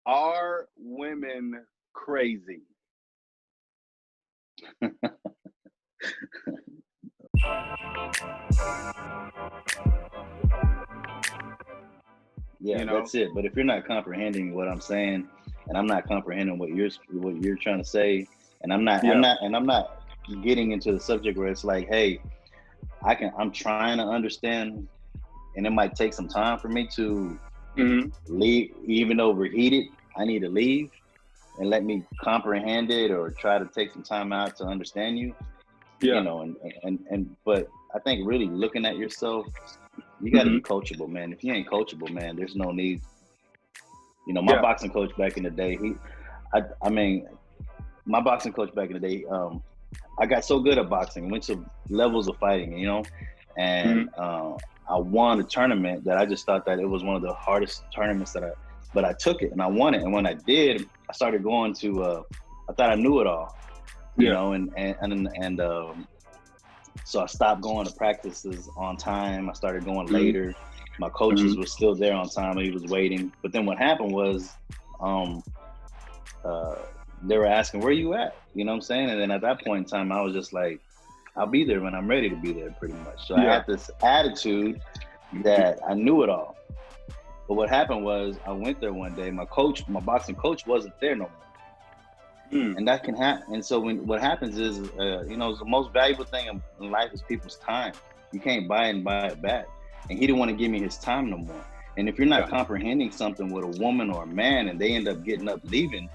Are women crazy? Yeah, You know? that's it. But if you're not comprehending what I'm saying, and I'm not comprehending what you're trying to say, and Yeah. I'm not getting into the subject where it's like, hey, I'm trying to understand, and it might take some time for me to Hmm. leave, even overheated. I need to leave and let me comprehend it, or try to take some time out to understand you. You Yeah. know, but I think really looking at yourself, you got to Hmm. be coachable, man. If you ain't coachable, man, there's no need. My Yeah. boxing coach back in the day, I mean, my boxing coach back in the day, I got so good at boxing, went to levels of fighting, and Hmm. I won a tournament that I just thought that it was one of the hardest tournaments but I took it and I won it. And when I did, I started going to, I thought I knew it all, Yeah. so I stopped going to practices on time. I started going Hmm. later. My coaches Hmm. were still there on time. He was waiting. But then what happened was, um, uh, they were asking, where you at? You know what I'm saying? And then at that point in time, I was just like, I'll be there when I'm ready to be there, pretty much. So I Yeah. had this attitude that I knew it all. But what happened was, I went there one day. My boxing coach wasn't there no more. Mm. And that can happen. And so what happens is, the most valuable thing in life is people's time. You can't buy it back. And he didn't want to give me his time no more. And if you're not Yeah. comprehending something with a woman or a man, and they end up getting up leaving,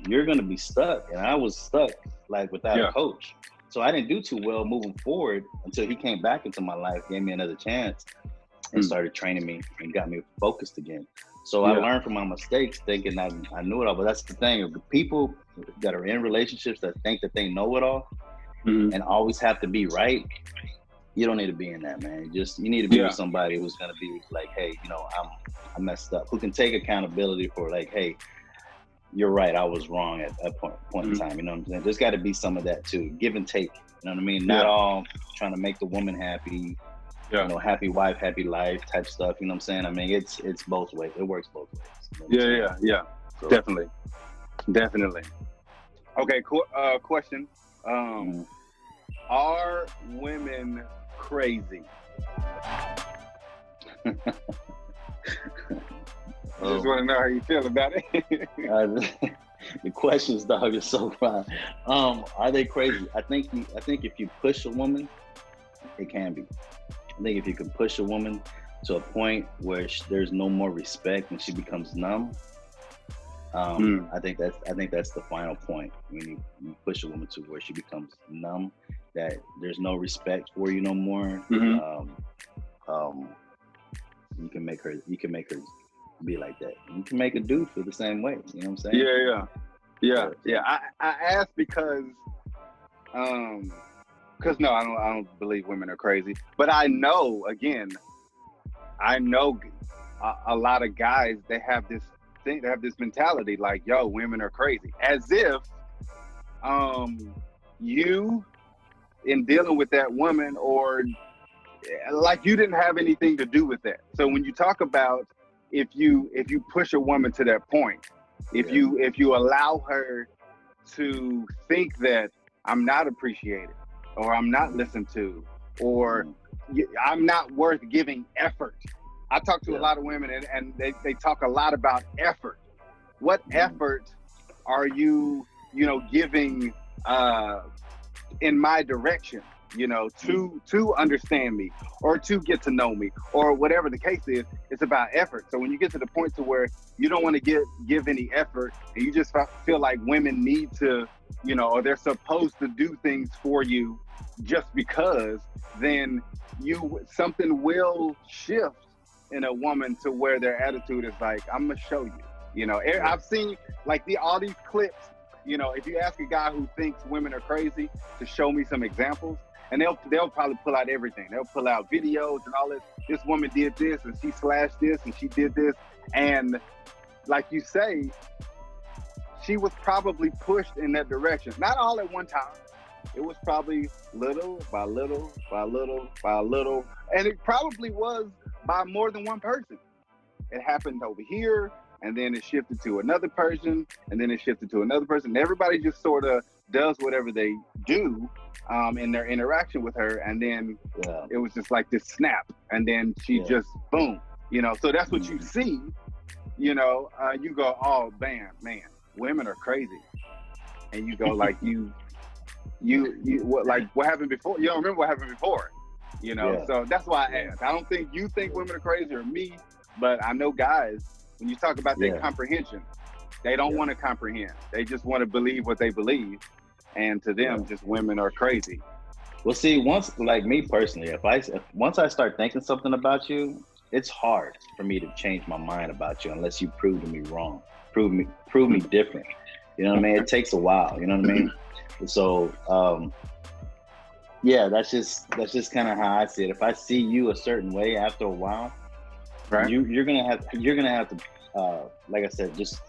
you're gonna be stuck. And I was stuck, like, without a Yeah. coach. So I didn't do too well moving forward until he came back into my life, gave me another chance, and Mm. started training me and got me focused again. So I Yeah. learned from my mistakes, thinking I knew it all. But that's the thing: the people that are in relationships that think that they know it all Hmm. and always have to be right, you don't need to be in that, man. You need to be with Yeah. somebody who's gonna be like, hey, I messed up, who can take accountability for, like, hey, you're right, I was wrong at that point in Hmm. time. You know what I'm saying? There's got to be some of that too, give and take. You know what I mean? Not Yeah. all trying to make the woman happy, Yeah. happy wife, happy life type stuff. You know what I'm saying? I mean, it's both ways. It works both ways. You know what I'm Yeah. saying? Yeah. Yeah. So, Definitely. Definitely. Okay. Question. Um, mm. are women crazy? Just Oh, want to know how you feel about it. the questions, dog, are so fine. Are they crazy? I think if you push a woman, it can be. I think if you can push a woman to a point where there's no more respect and she becomes numb, Mm. I think that's the final point, when you push a woman to where she becomes numb, that there's no respect for you no more. Hmm. Um, you can make her be like that. You can make a dude feel the same way. You know what I'm saying? Yeah. Yeah. Yeah. But Yeah. I asked um, because no, I don't believe women are crazy, but I know, again, I know a lot of guys, they have this thing, they have this mentality like, yo, women are crazy, as if um you, in dealing with that woman, or like you didn't have anything to do with that. So when you talk about, if you push a woman to that point, if yeah, you allow her to think that I'm not appreciated, or I'm not mm, listened to, or mm, I'm not worth giving effort. I talk to a yeah, lot of women, and they talk a lot about effort. What mm, effort are you, giving uh, in my direction, mm, to understand me, or to get to know me, or whatever the case is. It's about effort. So when you get to the point to where you don't want to give any effort, and you just feel like women need to, or they're supposed to do things for you just because, then something will shift in a woman to where their attitude is like, I'm gonna show you. yeah, I've seen like all these clips. If you ask a guy who thinks women are crazy to show me some examples, and they'll probably pull out everything. They'll pull out videos and all this. This woman did this, and she slashed this, and she did this, and like you say, she was probably pushed in that direction. Not all at one time. It was probably little by little by little by little, and it probably was by more than one person. It happened over here. and then it shifted to another person, and then it shifted to another person. Everybody just sort of does whatever they do in their interaction with her, and then it was just like this snap, and then she just boom, So that's what you see. You go, oh man, women are crazy, and you go like you what happened before? You don't remember what happened before, So that's why I asked. I don't think you think women are crazy or me, but I know guys, when you talk about their comprehension, they don't want to comprehend. They just want to believe what they believe, and to them, just women are crazy. Well, see, once, like me personally, once I start thinking something about you, it's hard for me to change my mind about you unless you prove me wrong, prove me different. You know what I mean? It takes a while. You know what I mean? So, that's just kind of how I see it. If I see you a certain way after a while, right, you're gonna have to, like I said, just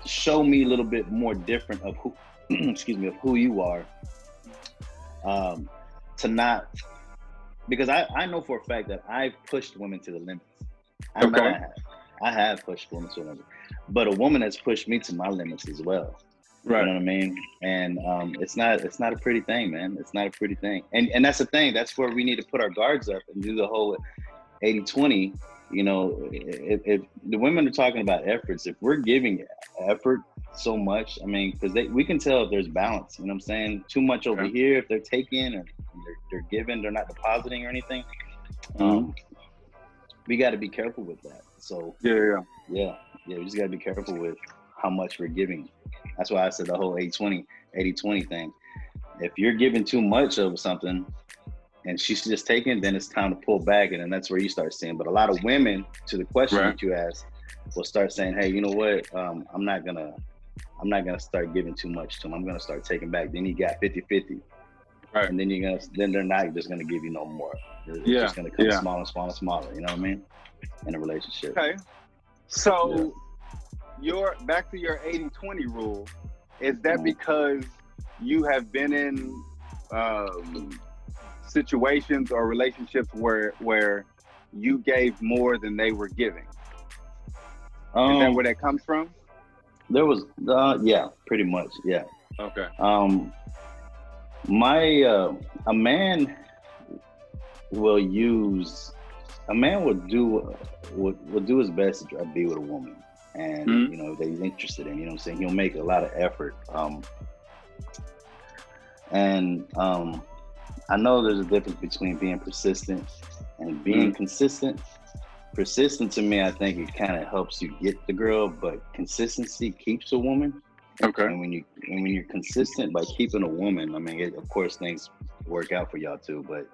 show me a little bit more different of who, of who you are. To not, because I know for a fact that I've pushed women to the limits. I know I have pushed women to the limits, but a woman has pushed me to my limits as well. Right. You know what I mean? And it's not a pretty thing, man. It's not a pretty thing. And that's the thing. That's where we need to put our guards up and do the whole 80-20. If the women are talking about efforts, if we're giving effort so much, I mean, because we can tell if there's balance. You know what I'm saying? Too much over here, if they're taking or they're giving, they're not depositing or anything. We got to be careful with that. So we just got to be careful with how much we're giving. That's why I said the whole 80-20 thing. If you're giving too much of something and she's just taking, then it's time to pull back, and then that's where you start seeing. But a lot of women, to the question that you asked, will start saying, "Hey, you know what? I'm not gonna start giving too much to them. I'm gonna start taking back." Then you got 50-50, right? And then they're not just gonna give you no more. It's just gonna come smaller and smaller. You know what I mean? In a relationship. Okay. So back to your 80-20 rule. Is that because you have been in situations or relationships where you gave more than they were giving? Is that where that comes from? There was, pretty much, yeah. Okay. A man will do his best to be with a woman, and that he's interested in. You know what I'm saying? He'll make a lot of effort. I know there's a difference between being persistent and being consistent. Persistent to me, I think it kind of helps you get the girl, but consistency keeps a woman. Okay. And when you're consistent by keeping a woman, I mean, of course things work out for y'all too, but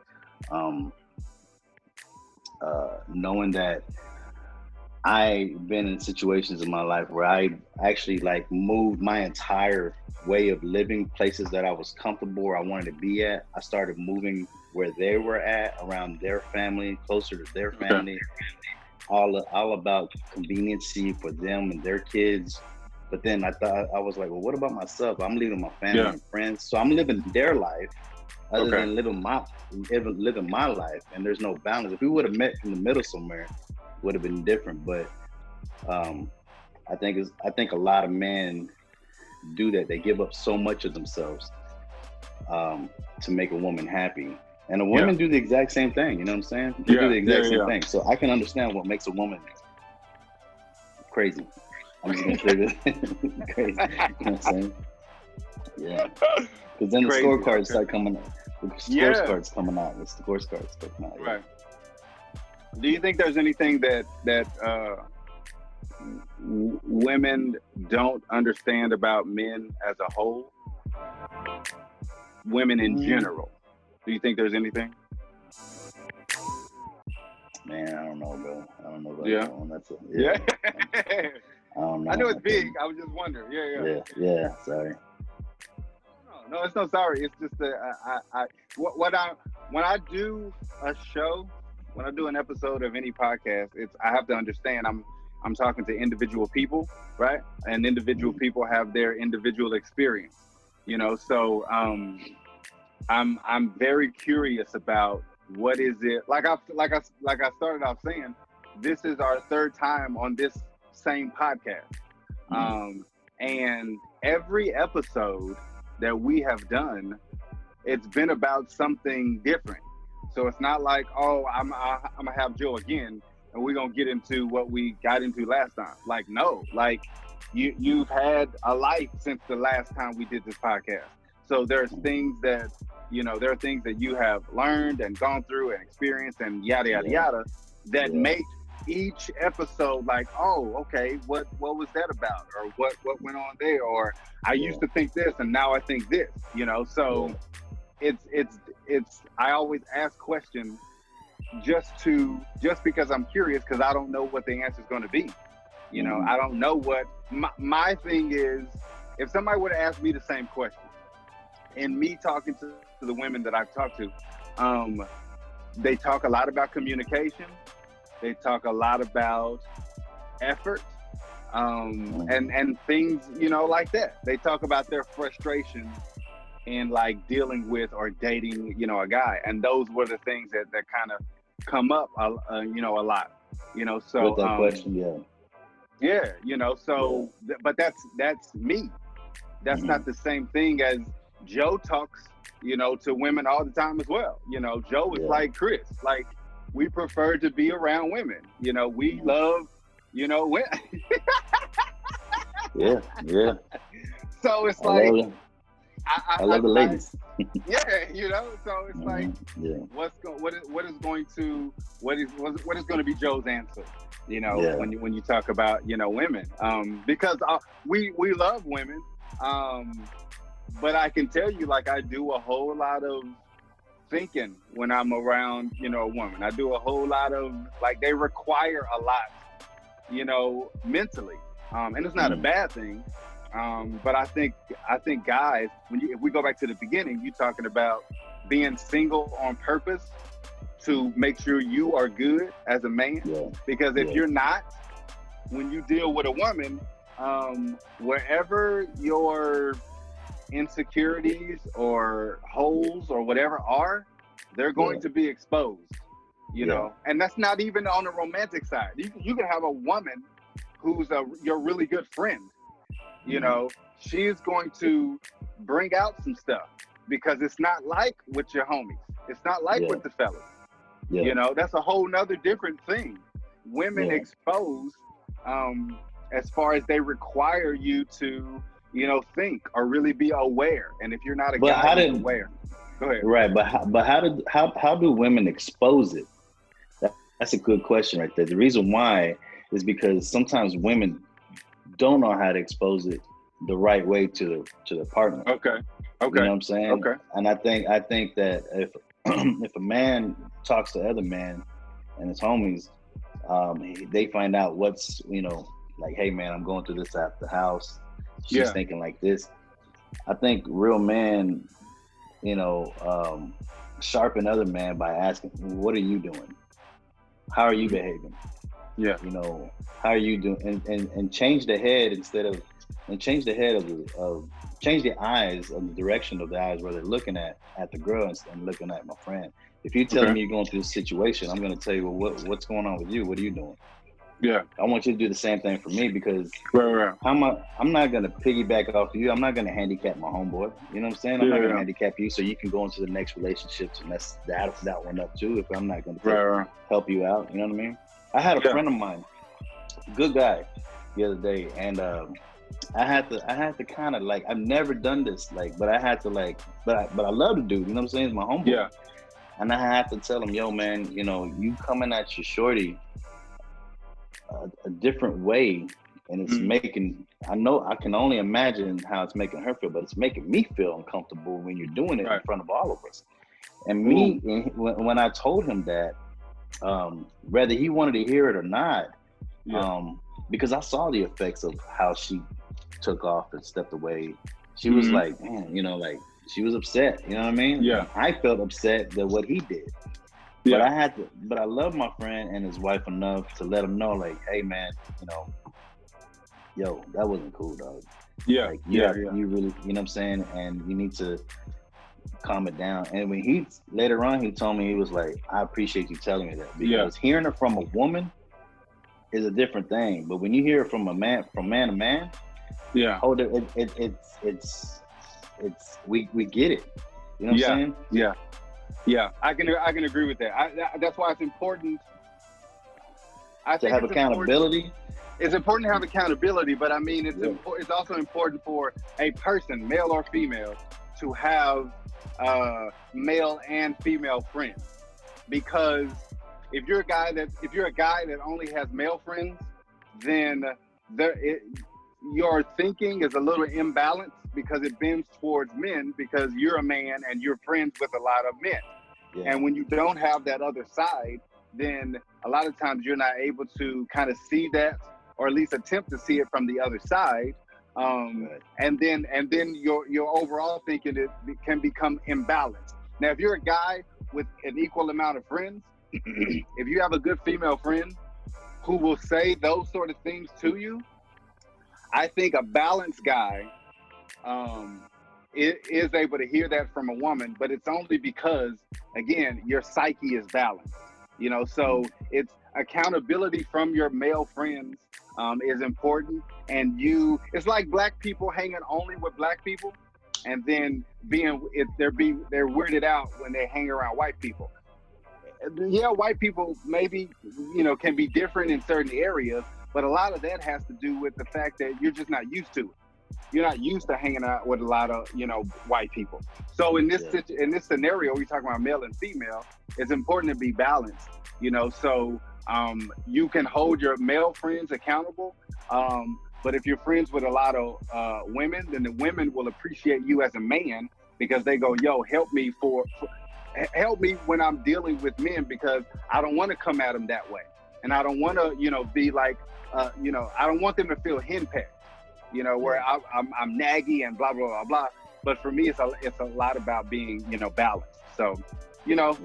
knowing that I've been in situations in my life where I actually moved my entire way of living, places that I was comfortable or I wanted to be at. I started moving where they were at, around their family, closer to their family, all about conveniency for them and their kids. But then I was like, well, what about myself? I'm leaving my family and friends, so I'm living their life other than living my life, and there's no balance. If we would have met in the middle somewhere, would have been different. But I think a lot of men do that. They give up so much of themselves to make a woman happy, and the women do the exact same thing. You know what I'm saying? They do the exact same thing. So I can understand what makes a woman crazy. I'm just gonna say this. Crazy. You know what I'm saying? Yeah. Because then the scorecards start coming out. The scorecards coming out. The scorecards coming out. Right. Do you think there's anything that women don't understand about men as a whole? Women in general. Do you think there's anything? Man, I don't know, bro. I don't know about that one. That's I don't know. I know it's big. I was just wondering. Yeah. Sorry. No, it's no sorry. It's just that when I do a show, when I do an episode of any podcast, I have to understand I'm talking to individual people, right? And individual people have their individual experience, So I'm very curious about what is it like. I started off saying, this is our third time on this same podcast. And every episode that we have done, it's been about something different. So it's not like, oh, I'm gonna have Joe again, and we're gonna get into what we got into last time. Like, no, like you've had a life since the last time we did this podcast. So there's things that there are things that you have learned and gone through and experienced and yada yada yada that make each episode like, oh, okay, what was that about, or what went on there, or I used to think this and now I think this. So it's I always ask questions just because I'm curious, because I don't know what the answer is going to be. I don't know what my thing is. If somebody would have asked me the same question, and me talking to the women that I've talked to, they talk a lot about communication. They talk a lot about effort, and things, like that. They talk about their frustration in like dealing with or dating, a guy. And those were the things that kind of come up, a lot, so. With that question, But that's me. That's not the same thing as Joe talks, to women all the time as well. Joe is like Chris, like we prefer to be around women. We love, women. Yeah. So it's like, I love the ladies. So it's like, what is going to be Joe's answer? When you talk about women, because we love women, but I can tell you, like, I do a whole lot of thinking when I'm around a woman. I do a whole lot of, like, they require a lot, mentally, and it's not a bad thing. But I think guys, if we go back to the beginning, you talking about being single on purpose to make sure you are good as a man. Because if you're not, when you deal with a woman, wherever your insecurities or holes or whatever are, they're going to be exposed. And that's not even on the romantic side. You can have a woman who's your really good friend. She's going to bring out some stuff because it's not like with your homies. It's not like with the fellas. That's a whole nother different thing. Women expose, as far as they require you to, think or really be aware. And if you're not a guy who's aware, go ahead. Right, but how do women expose it? That's a good question right there. The reason why is because sometimes women don't know how to expose it the right way to the partner. Okay. You know what I'm saying? Okay. And I think that if if a man talks to other men and his homies, they find out what's, like, hey man, I'm going through this at the house. She's thinking like this. I think real men, sharpen other man by asking, what are you doing? How are you behaving? How are you doing? And change the head change the eyes of the direction of the eyes where they're looking at the girl and looking at my friend. If you're telling me you're going through this situation, I'm going to tell you, well, what's going on with you? What are you doing? I want you to do the same thing for me, because I'm not going to piggyback off of you. I'm not going to handicap my homeboy. You know what I'm saying? I'm not going to handicap you so you can go into the next relationships and mess that one up too, if I'm not going to help you out. You know what I mean? I had a friend of mine, good guy, the other day, and I had to kind of, like, I've never done this, like, but I had to, like, but I love the dude, you know what I'm saying? It's my homeboy. And I had to tell him, yo, man, you coming at your shorty a different way, and it's making, I can only imagine how it's making her feel, but it's making me feel uncomfortable when you're doing it in front of all of us. And me, when I told him that, whether he wanted to hear it or not, because I saw the effects of how she took off and stepped away. She was like, man, like, she was upset, you know what I mean? I felt upset at what he did. But I love my friend and his wife enough to let him know, like, hey man, yo, that wasn't cool, dog. You really, you know what I'm saying? And you need to calm it down. And when later on, he told me, he was like, I appreciate you telling me that, because hearing it from a woman is a different thing. But when you hear it from man to man, Yeah. oh, it's we get it. You know what I'm saying? Yeah. Yeah. I can agree with that. That's why it's important. I To have accountability. It's important to have accountability, but I mean, it's also important for a person, male or female, to have male and female friends. Because if you're a guy that only has male friends, then your thinking is a little imbalanced because it bends towards men because you're a man and you're friends with a lot of men. Yeah. And when you don't have that other side, then a lot of times you're not able to kind of see that, or at least attempt to see it from the other side. Right. And then your overall thinking can become imbalanced. Now, if you're a guy with an equal amount of friends, if you have a good female friend who will say those sort of things to you, I think a balanced guy is able to hear that from a woman, but it's only because, again, your psyche is balanced. You know, so it's accountability from your male friends is important. And it's like black people hanging only with black people, and then they're weirded out when they hang around white people. Yeah, white people maybe, can be different in certain areas, but a lot of that has to do with the fact that you're just not used to it. You're not used to hanging out with a lot of, white people. So in this scenario, we're talking about male and female, it's important to be balanced, so you can hold your male friends accountable. But if you're friends with a lot of women, then the women will appreciate you as a man because they go, yo, help me when I'm dealing with men, because I don't want to come at them that way. And I don't want to, be like, I don't want them to feel henpecked. Where I'm naggy and blah, blah, blah, blah. But for me, it's a lot about being, balanced. So,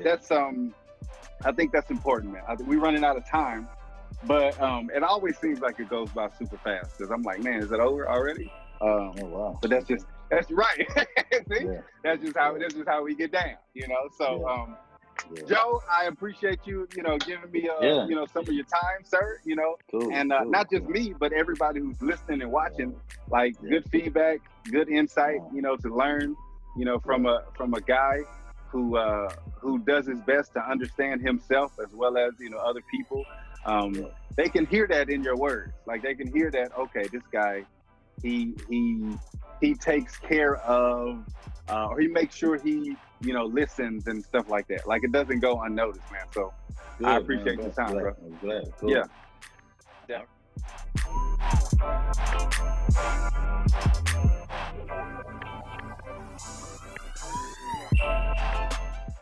that's, I think that's important, man. We're running out of time, but it always seems like it goes by super fast because I'm like, man, is it over already? Oh, wow. But that's right. See? Yeah. That's just how we get down, So, yeah. Joe, I appreciate you, giving me, some of your time, sir, cool, and not just me, but everybody who's listening and watching, good feedback, good insight, to learn, from a guy who does his best to understand himself as well as, other people. They can hear that in your words. Like they can hear that, okay, this guy, he takes care of, or he makes sure he, listens and stuff like that. Like it doesn't go unnoticed, man. So good, I appreciate your time, bro. I'm glad. Cool. Yeah.